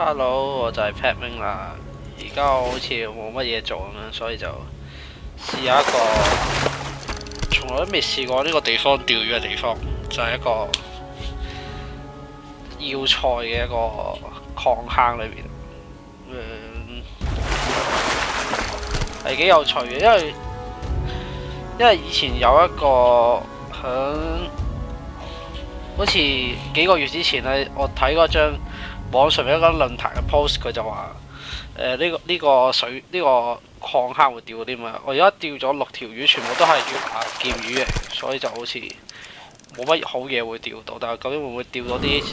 Hello，我就係 Pat Wing 啦。而家我好似冇乜嘢做咁樣，所以就試下一個從來都未試過呢個地方釣魚嘅地方，就係一個要塞嘅一個礦坑裏邊。係幾有趣嘅，因為以前有一個好似幾個月之前咧，我睇嗰張網上面一個論壇嘅 post，佢就話呢個水呢個礦坑會釣嗰啲咩？我而家釣咗6條魚，全部都係月牙劍魚嚟，所以就好似冇乜好嘢會釣到。但係究竟會唔會釣到啲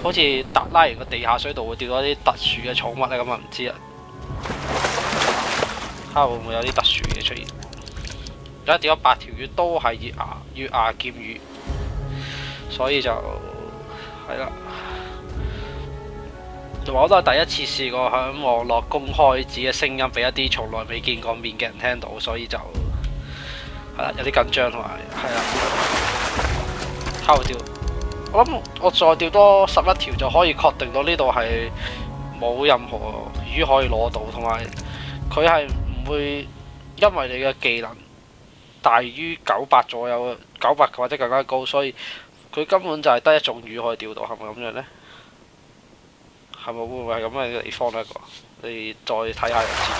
好似達拉營嘅地下水道會釣到啲特殊嘅寵物咧？咁啊唔知啊，睇下會唔會有啲特殊嘅出現。而家釣咗8條魚都係月牙劍魚，所以就係啦。我都係第一次試過喺網絡公開自己嘅聲音俾一啲從來未見過面嘅人聽到，所以就係啦，有啲緊張同埋係啦。拋釣，我諗我再釣多11條就可以確定到呢度係冇任何魚可以攞到，同埋佢係唔會因為你嘅技能大於900左右，900或者更加高，所以佢根本就係得一種魚可以釣到，係咪咁樣呢？係咪會唔會係咁嘅地方呢？你再睇下就知道。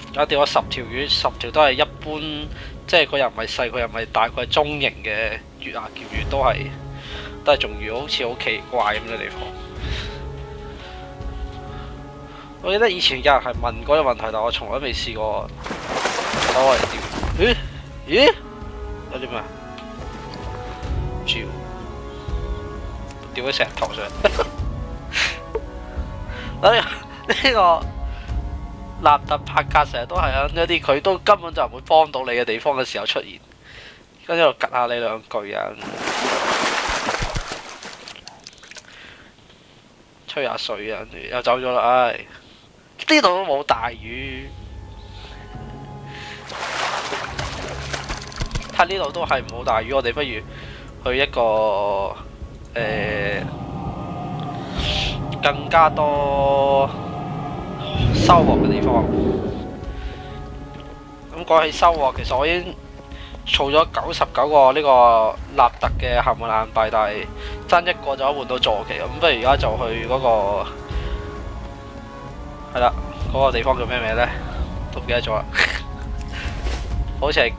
而家釣咗10條魚，10條都係一般，即係佢又唔係細，佢又唔係大，佢係中型嘅月牙劍魚，都係種魚，好似好奇怪咁嘅地方。我記得以前有人係問過呢個問題，但我從來都未試過攞嚟釣。咦？有啲咩？唔知喎。掉喺石頭上，呢個納特帕格成日都係喺一啲佢都根本就唔會幫到你嘅地方嘅時候出現，跟住喺度吉下你兩句啊，吹下水啊，又走咗啦，唉！呢度都冇大魚，睇呢度都係冇大魚，我哋不如去一個更加多收穫嘅地方。咁講起收穫，其實我已經儲咗99個呢個納特嘅幸運硬幣，但係爭一個就可以換到坐騎。咁不如而家就去嗰個係啦，嗰個地方叫咩名呢？都唔記得咗啦。好似係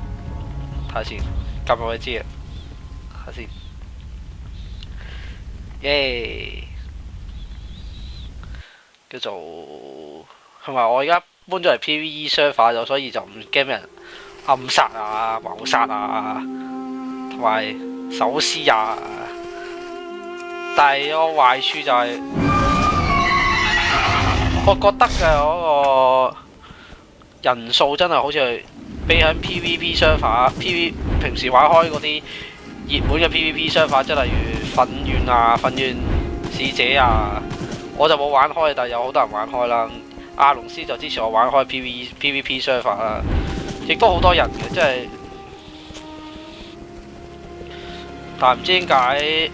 睇下先，撳落去知啊。睇下先。耶！叫做同埋我而家搬咗嚟 PVE server 咗，所以就唔驚俾人暗殺啊、謀殺啊，同埋手撕啊。但係個壞處就係，我覺得嘅嗰個人數真係好似係比喺 PVP server、平時玩開嗰啲熱門嘅 PVP server，即係例如奮遠啊、奮遠使者啊，我就冇玩開，但係有好多人玩開啦。阿龍斯就支持我玩開 PVP server 啦，亦都好多人嘅，即係，但係唔知點解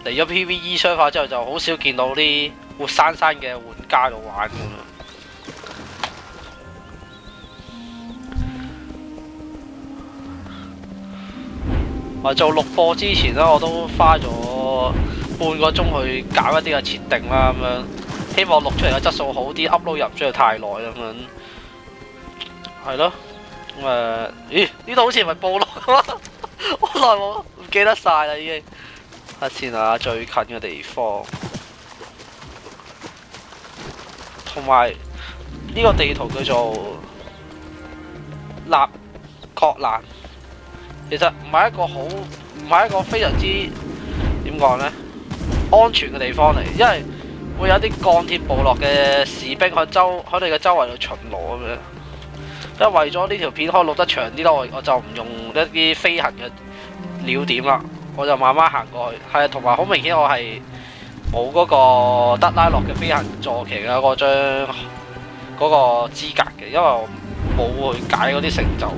嚟咗 PVE server 之後就好少見到啲活生生嘅玩家度玩咁樣。做錄播之前咧，我都花咗半個鐘去搞一啲嘅設定啦，咁樣希望錄出嚟嘅質素好啲，upload 入唔需要太耐咁樣。係咯，咦？呢度好似唔係部落啊！好耐冇唔記得晒啦已經。睇下先啊，最近嘅地方，同埋呢個地圖叫做納確蘭。其實唔係一個非常之點講呢，安全嘅地方嚟，因為會有啲鋼鐵部落嘅士兵喺你嘅周圍度巡邏咁樣。因為為咗呢條片可以錄得長啲咯，我就唔用一啲飛行嘅鳥點啦，我就慢慢行過去。係啊，同埋好明顯我係冇嗰個德拉洛嘅飛行坐騎嘅嗰個資格嘅，因為我冇去解嗰啲成就。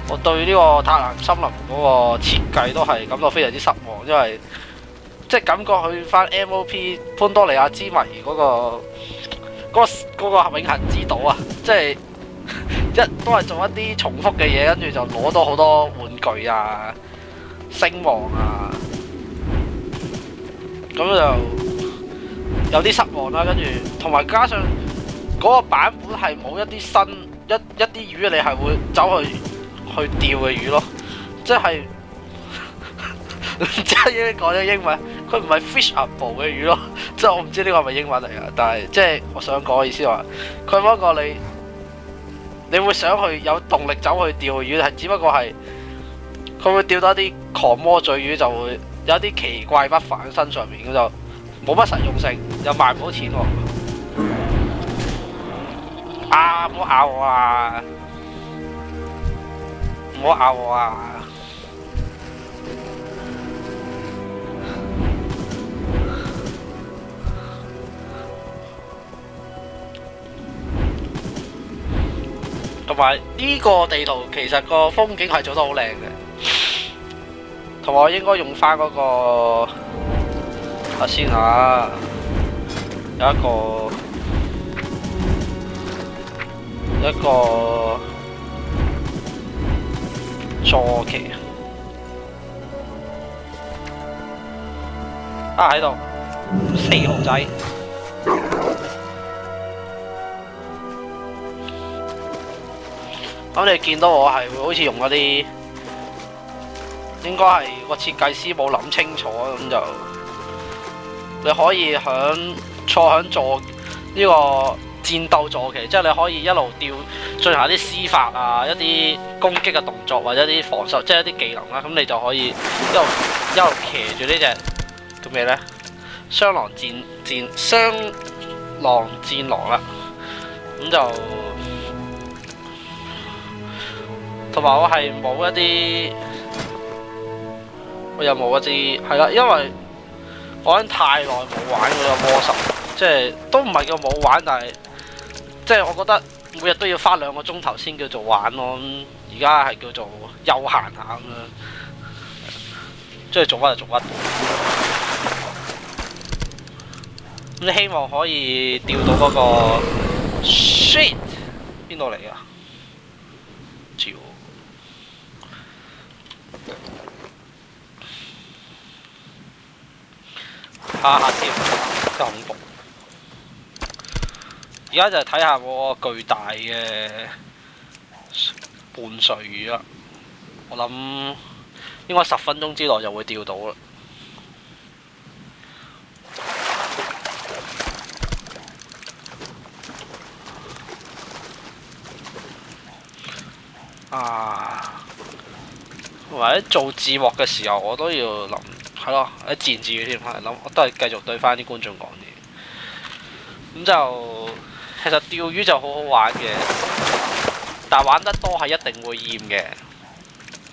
我對呢個塔蘭森林嗰個設計都係感到非常之失望，因為即係感覺去翻 MOP 潘多利亞之謎嗰個永恆之島啊！即係都係做一啲重複嘅嘢，跟住就攞到好多玩具啊、星王啊，咁就有啲失望啦。跟住同埋加上嗰個版本係冇一啲新一啲魚，你係會走去釣嘅魚咯，即係唔知應該講咗英文，佢唔係 fishable 嘅魚咯，即係我唔知呢個係咪英文嚟啊？但係即係我想講嘅意思話，佢冇一個你會想去有動力走去釣嘅魚，係只不過係佢會釣到一啲狂魔罪魚，就會有一啲奇怪不凡喺身上面，咁就冇乜實用性，又賣唔到錢喎。啊！唔好咬我啊！唔好咬我啊！同埋呢個地圖其實個風景係做得好靚嘅，同埋我應該用翻嗰個先嚇，有一個坐騎喺度，4號仔。咁你見到我係會好似用嗰啲，應該係個設計師冇諗清楚，咁就你可以坐響座呢個戰鬥坐騎，即係你可以一路進行啲施法啊，一啲攻擊嘅動作或者一啲防守，即係一啲技能啦。咁你就可以一路騎住呢隻叫咩呢？雙狼戰狼啦。咁就同埋我係冇一啲，我又冇一啲係啦，因為我已經太耐冇玩嗰個魔獸，即係都唔係叫冇玩，但係即係我覺得每日都要花2個鐘頭先叫做玩咯。而家係叫做休閒下咁樣，即係做乜就做乜。咁你希望可以釣到嗰個 shit 邊度嚟㗎？照下先，真恐怖！而家就睇下嗰個巨大嘅半水魚啦，我諗應該10分鐘之內就會釣到啦。或者做字幕嘅時候，我都要諗，係咯，喺自言自語添，係諗，我都係繼續對翻啲觀眾講嘢。咁就其實釣魚就好好玩嘅，但係玩得多係一定會厭嘅。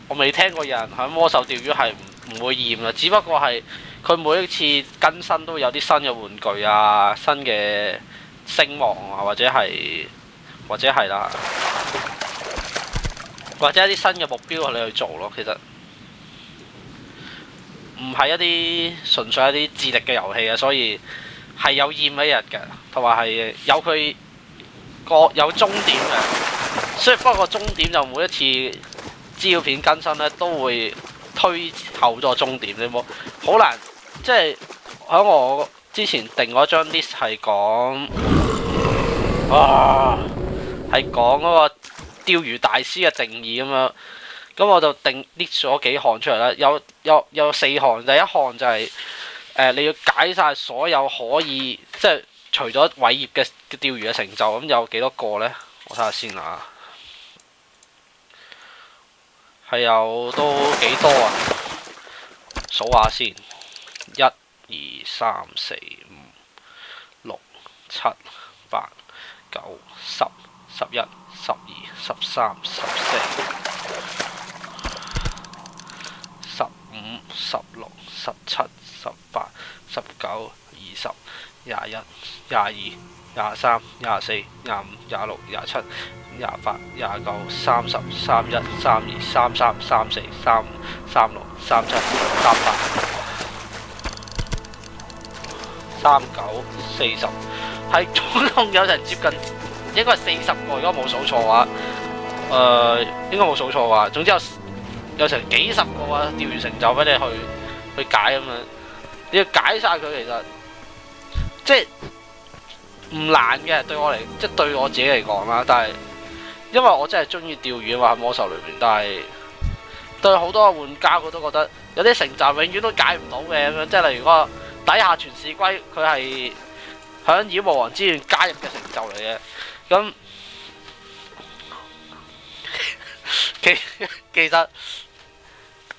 我未聽過有人喺魔獸釣魚係唔會厭嘅，只不過係佢每一次更新都有啲新嘅玩具啊、新嘅星王啊，或者係啦。或者一啲新嘅目標你去做咯，其實唔係一啲純粹一啲智力嘅遊戲啊，所以係有厭一日嘅，同埋係有佢有終點嘅。所以不過個終點就每一次資料片更新咧，都會推後咗終點，你冇好難，即係喺我之前定嗰張 list 係講嗰個釣魚大師嘅定義咁樣，咁我就定 list 咗幾項出嚟啦。有4項，第一項就係你要解晒所有可以即係除咗偉業嘅釣魚嘅成就，咁有幾多個呢？我睇下先啊，係有都幾多啊？數下先，1、2、3、4、5、6、7、8、9、10、11、12、13、14、15、16、17、18、19、20、21、22、23、24、25、26、27、28、29、30、31、32、33、34、35、36、37、38。39、40，係總共有人接近應該係40個，如果冇數錯嘅話，應該冇數錯嘅話，總之有成幾十個啊釣魚成就俾你去解咁樣，你要解晒佢其實即係唔難嘅，對我嚟即係對我自己嚟講啦，但係因為我真係中意釣魚啊嘛喺魔獸裏邊，但係對好多玩家佢都覺得有啲成就永遠都解唔到嘅咁樣，即係例如嗰個底下傳士龜，佢係響妖魔王之願加入嘅成就嚟嘅，咁其實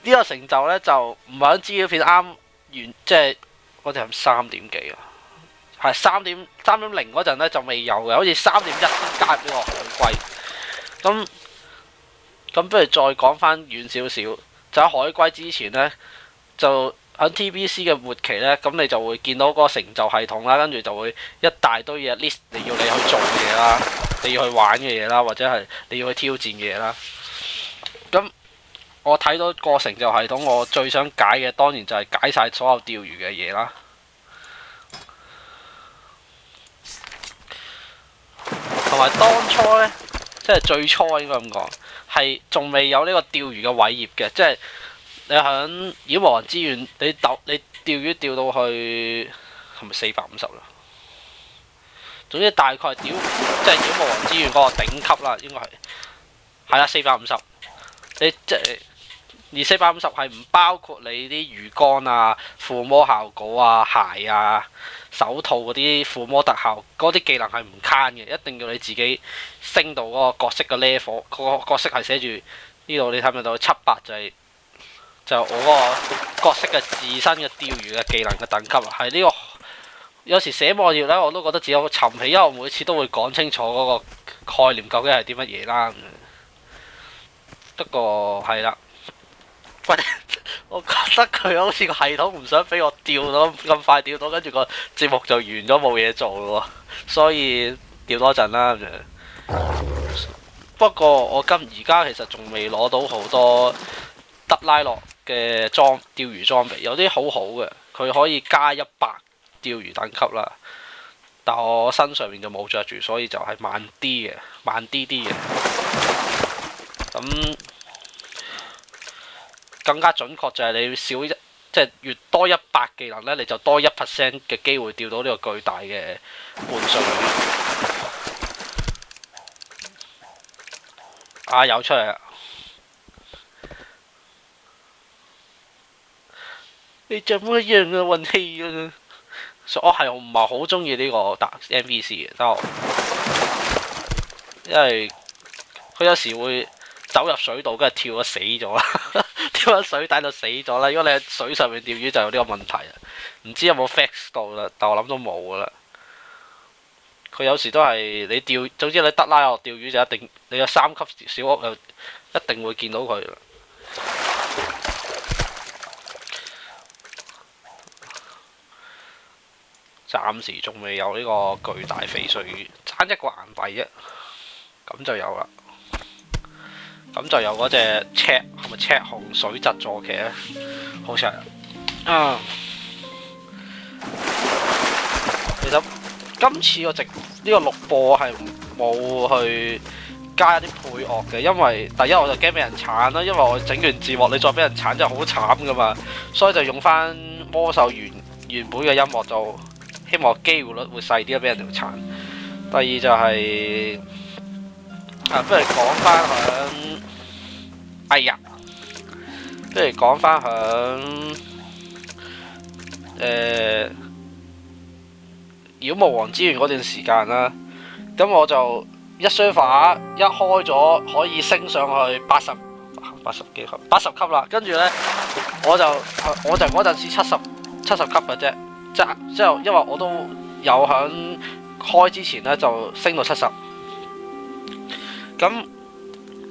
呢個成就呢，就唔係響資料片啱完，即係我哋係3點幾啊，係3.0嗰陣呢就未有嘅，好似3.1先加入呢個海龜。咁不如再講翻遠少少，就喺海龜之前呢，就喺 TBC 嘅末期呢，咁你就會見到嗰個成就系統啦，跟住就會一大堆嘢 list 你要去做嘅嘢啦，你要去玩嘅嘢啦，或者係你要去挑戰嘅嘢啦。咁我睇到個成就系統，我最想解嘅當然就係解晒所有釣魚嘅嘢啦。同埋當初呢，即係最初應該咁講，係仲未有呢個釣魚嘅偉業嘅，即係你響妖魔王之願，你釣魚釣到去係咪450啦？總之大概係即係妖魔王之願嗰個頂級啦，應該係啦450。你即係而450係唔包括你啲魚竿啊、附魔效果啊、鞋啊、手套嗰啲附魔特效，嗰啲技能係唔慳嘅，一定要你自己升到嗰個角色嘅 level， 嗰個角色係寫住呢度，你睇唔睇到700就我嗰個角色嘅自身嘅釣魚嘅技能嘅等級啊，係呢個有時寫網頁呢，我都覺得自己好沉氣，因為我每次都會講清楚嗰個概念究竟係啲乜嘢啦。不過係啦，我覺得佢好似個系統唔想俾我釣到咁快釣到，跟住個節目就完咗冇嘢做咯，所以釣多陣啦咁樣。不過我而家其實仲未攞到好多德拉洛嘅釣魚裝備，有啲好好嘅，佢可以加100釣魚等級啦，但我身上面就冇着住，所以就係慢啲嘅，慢啲嘅。咁更加準確就係你即係越多100技能呢，你就多1% 嘅機會釣到呢個巨大嘅半水魚。啊，有出嚟啦！你做乜樣嘅運氣啊？我係唔係好中意呢個NPC 嘅，因為佢有時會走入水度，跟住跳咗死咗啦，跳喺水底度死咗啦。如果你喺水上面釣魚就有呢個問題啊，唔知有冇 fix 到啦，但我諗都冇噶啦。佢有時都係你釣，總之你德拉洛釣魚就一定，你有3級小屋就一定會見到佢啦。暫時仲未有呢個巨大翡翠魚，爭一個硬幣啫，咁就有啦。咁就有嗰隻係咪赤紅水蛭坐騎咧？好似係。其實今次個呢個錄播係冇去加一啲配樂嘅，因為第一我就驚俾人鏟啦，因為我整完字幕你再俾人鏟真係好慘噶嘛，所以就用翻魔獸原本嘅音樂，就希望機會率會細啲，俾人哋鏟。第二就係、不如講翻響，不如講翻響妖魔王之願嗰段時間啦。咁我就一 server 一開咗可以升上去80級啦，跟住呢，我就嗰陣時70級嘅啫，即係因為我都有響開之前呢就升到70，咁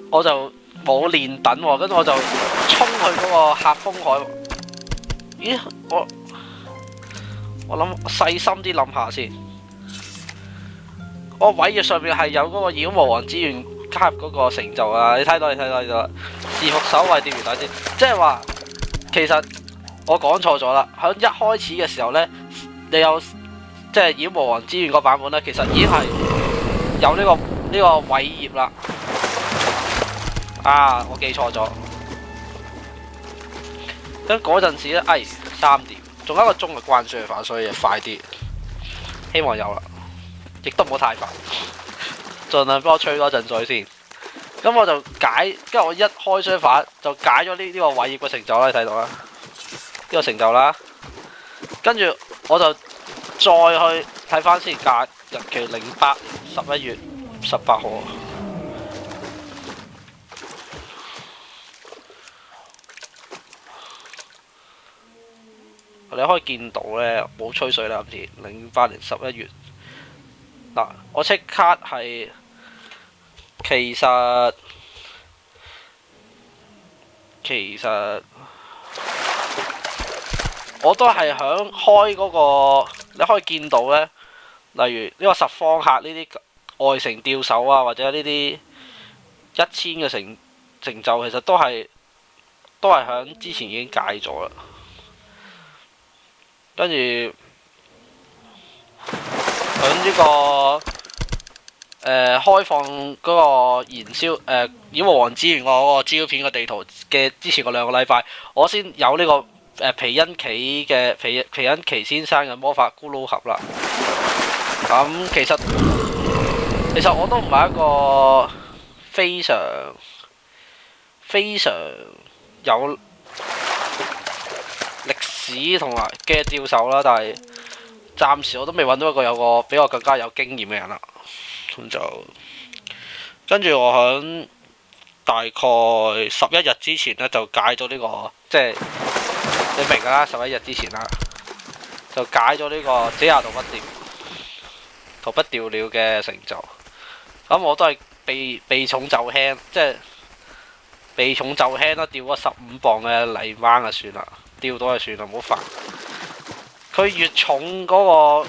我就冇練等喎，跟住我就衝去嗰個客風海。咦？我諗細心啲諗下先。我位嘅上面係有嗰個妖魔王之願加入嗰個成就啊！你睇到啦，視伏守衛釣魚大師，即係話其實我講錯咗啦。喺一開始嘅時候呢，你有即係妖魔王之源個版本呢，其實已經係有呢個偉業啦。啊，我記錯咗。咁嗰陣時咧，3點，仲有1個鐘嘅關書法，所以快啲。希望有啦，亦都唔好太快，盡量幫我吹多陣再先。咁我就解，跟住我一開書法就解咗呢個偉業嘅成就啦，你睇到啦，呢個成就啦。跟住我就再去睇翻先，隔日期08年11月18號。你可以見到呢，冇吹水啦，今次08年11月。嗱，我即刻係其實我都係響開嗰個，你可以見到呢，例如呢個10方客呢啲外城吊手啊，或者呢啲1000嘅成就，其實都係響之前已經解咗啦。跟住響呢個開放嗰個燃燒妖魔王之源嗰個資料片嘅地圖嘅之前嗰2個禮拜，我先有呢個皮恩奇先生嘅魔法咕嚕盒啦。咁其實我都唔係一個非常有歷史同埋嘅吊手啦，但係暫時我都未揾到一個有個比我更加有經驗嘅人啦。咁就跟住我響大概11日之前呢，就解咗呢個，即係你明㗎啦，11日之前啦，就解咗呢個這也逃不掉了嘅成就。咁我都係避重就輕，即係避重就輕啦，掉咗15磅嘅泥鯭就算啦，掉到就算啦，唔好煩。佢越重嗰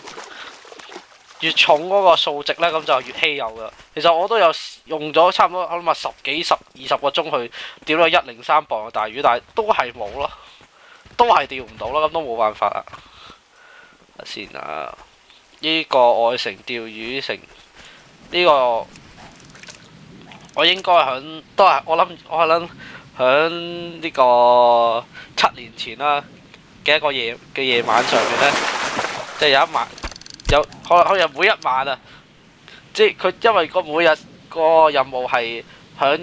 個數值呢，咁就越稀有噶。其實我都有用咗差唔多，我諗10幾20個鐘去掉咗103磅嘅大魚，但係都係冇咯，都係掉唔到啦，咁都冇辦法啦。先啊，呢個外城釣魚城呢個，我應該我諗響呢個7年前啦嘅一個夜晚上面呢，即係有一晚。可能每一晚啊，即係佢因為每日個任務係響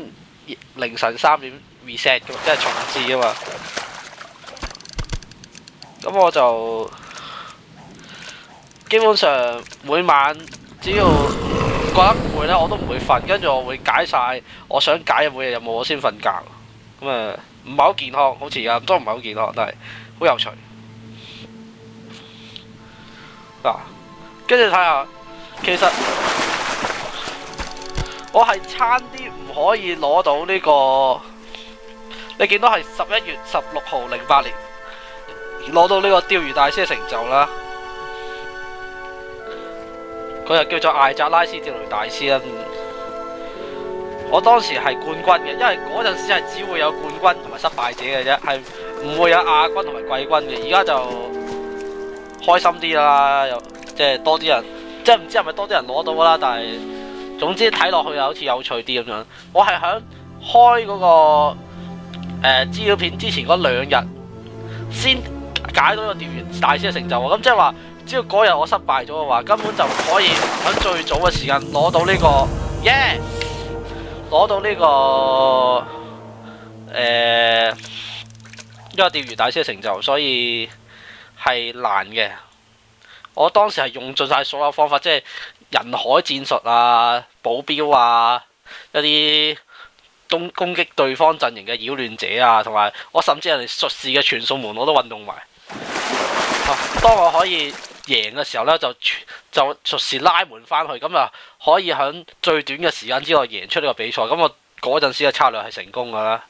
凌晨3點 reset 嘅，即係重置啊嘛。咁我就基本上每晚只要覺得攰呢，我都唔會瞓，跟住我會解晒我想解嘅每日任務，我先瞓覺。咁唔係好健康，好似都唔係好健康，但係好有趣嗱。跟住睇下，其實我係差啲唔可以攞到呢個，你見到係11月16號08年攞到呢個釣魚大師嘅成就啦。佢就叫做艾澤拉斯釣魚大師啦。我當時係冠軍嘅，因為嗰陣時係只會有冠軍同埋失敗者嘅啫，係唔會有亞軍同埋季軍嘅。而家就開心啲啦，又〜即係多啲人，即係唔知係咪多啲人攞到啦，但係總之睇落去又好似有趣啲咁樣。我係響開嗰個資料片之前嗰2日先解到呢個釣魚大師嘅成就喎。咁即係話，只要嗰日我失敗咗嘅話，根本就唔可以喺最早嘅時間攞到呢個攞到呢個呢個釣魚大師嘅成就，所以係難嘅。我當時係用盡晒所有方法，即係人海戰術啊、保鏢啊、一啲攻擊對方陣營嘅擾亂者啊，同埋我甚至係術士嘅傳送門我都運動埋。當我可以贏嘅時候呢，就術士拉門翻去，咁啊可以喺最短嘅時間之內贏出呢個比賽。咁我嗰陣時嘅策略係成功㗎啦。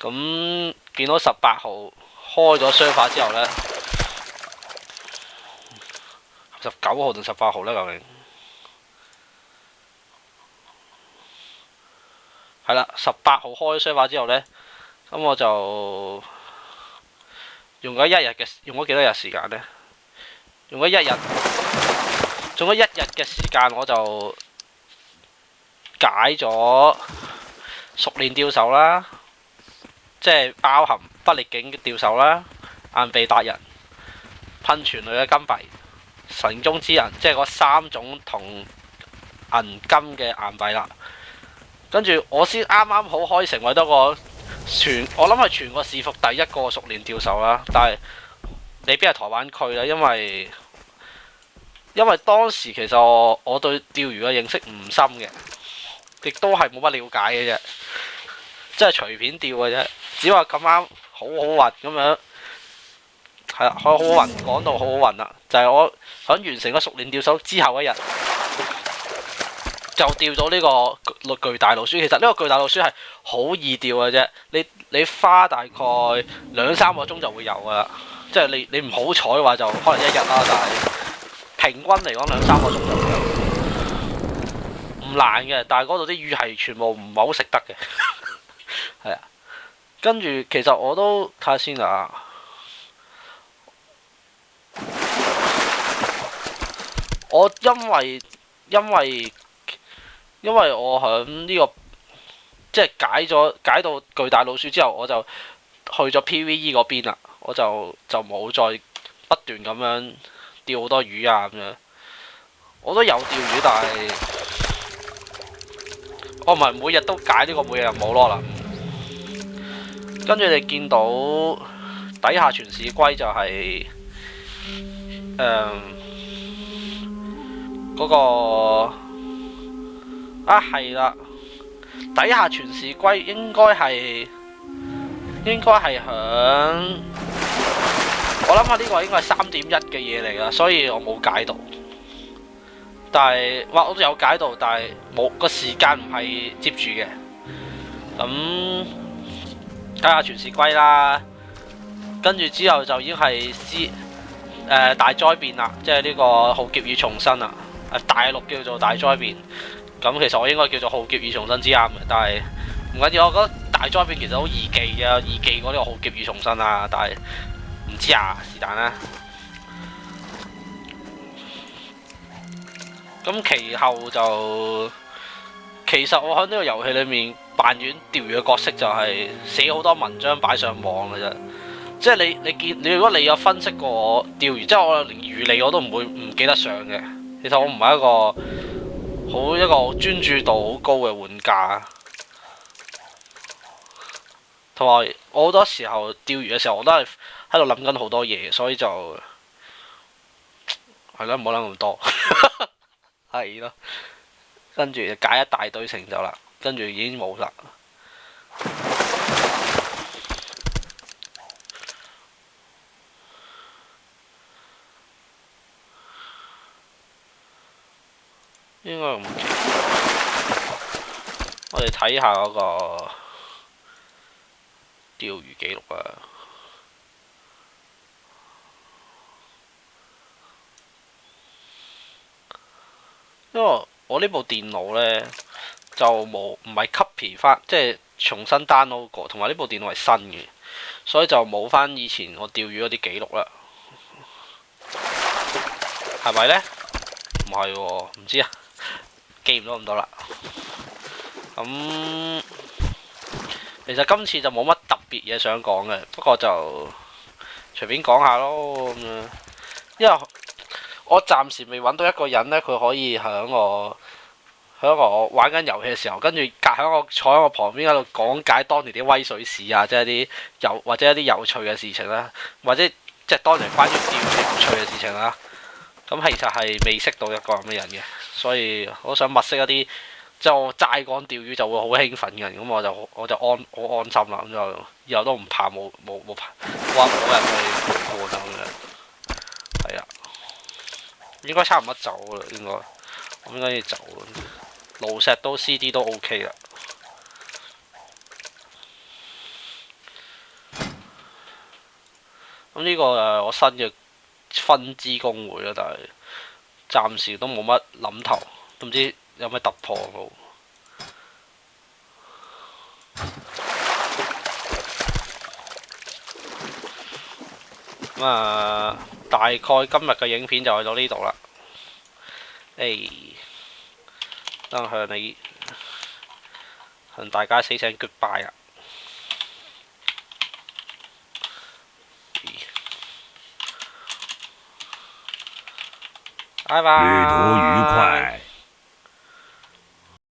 咁見到18號開咗雙法之後呢。19號定18號呢？究竟係啦，18號開雙法之後呢，咁我就用咗幾多日時間呢？用咗一日，嘅時間，我就解咗熟練吊手啦，即係包含不列境吊手啦、硬臂達人、噴泉類嘅金幣、神中之銀，即係嗰3種同銀金嘅硬幣啦。跟住我先啱啱好可以成為多個我諗係全個視服第一個熟練吊手啦。但係你邊係台灣區啦，因為當時其實我對釣魚嘅認識唔深嘅，亦都係冇乜了解嘅啫，即係隨便釣嘅啫。只話咁啱好運咁樣，係啦，好運講到好運啦，就係我喺完成咗熟練釣手之後一日，就釣到呢個巨大老鼠。其實呢個巨大老鼠係好易釣嘅啫，你花大概2-3個鐘就會有噶啦。即係你唔好彩嘅話就可能一日啦，但係平均嚟講2-3個鐘就會有，唔難嘅。但係嗰度啲魚係全部唔係好食得嘅，係啊。跟住其實我都睇下先啊，我因為我響呢個即係解到巨大老鼠之後，我就去咗 PVE 嗰邊啦。我就冇再不斷咁樣釣好多魚啊咁樣。我都有釣魚，但係我唔係每日都解呢個每日任務咯啦。跟住你見到底下全市龜就係嗰個係啦，底下全市龜應該係響，我諗下呢個應該係3.1嘅嘢嚟㗎，所以我冇解到。但係我都有解到，但係冇個時間唔係接住嘅。咁睇下全市龜啦，跟住之後就已經係大災變啦，即係呢個浩劫與重生啦。大陸叫做大災變，咁其實我應該叫做浩劫與重生之啱嘅，但係唔緊要。我覺得大災變其實好易記啊，易記過呢個浩劫與重生啊，但係唔知啊，是但啦。咁其後就其實我喺呢個遊戲裏面扮演釣魚嘅角色，就係寫好多文章擺上網嘅啫。即係你如果你有分析過我釣魚，即係我連魚餌我都唔記得上嘅。其實我唔係一個專注度好高嘅玩家，同埋我好多時候釣魚嘅時候我都係喺度諗緊好多嘢，所以就係咯，唔好諗咁多。係咯，跟住就解一大堆成就啦，跟住已經冇啦。應該唔，我哋睇下嗰個釣魚記錄啊。因為我呢部電腦呢，就唔係 copy 翻，即係重新 download 過，同埋呢部電腦係新嘅，所以就冇翻以前我釣魚嗰啲記錄啦。係咪呢？唔係喎，唔知啊。記唔到咁多啦。咁其實今次就冇乜特別嘢想講嘅，不過就隨便講下咯咁樣。因為我暫時未揾到一個人呢，佢可以響我玩緊遊戲嘅時候，跟住喺我坐喺我旁邊喺度講解當年啲威水史啊，即係或者一啲有趣嘅事情啦，或者即係當年關於釣魚有趣嘅事情啦。咁其實係未識到一個咁嘅人嘅，所以我想物色一啲即係我齋講釣魚就會好興奮嘅人，咁我就好安心啦，咁就以後都唔怕冇人去陪伴啦咁樣。係啊，應該差唔多走啦，我應該要走啦。爐石都 CD 都 OK 啦。咁呢個我新嘅分支公會啦，但係暫時都冇乜諗頭，都唔知有咩突破冇。咁大概今日嘅影片就去到呢度啦。等向大家say聲 goodbye 啊！拜拜。旅途愉快。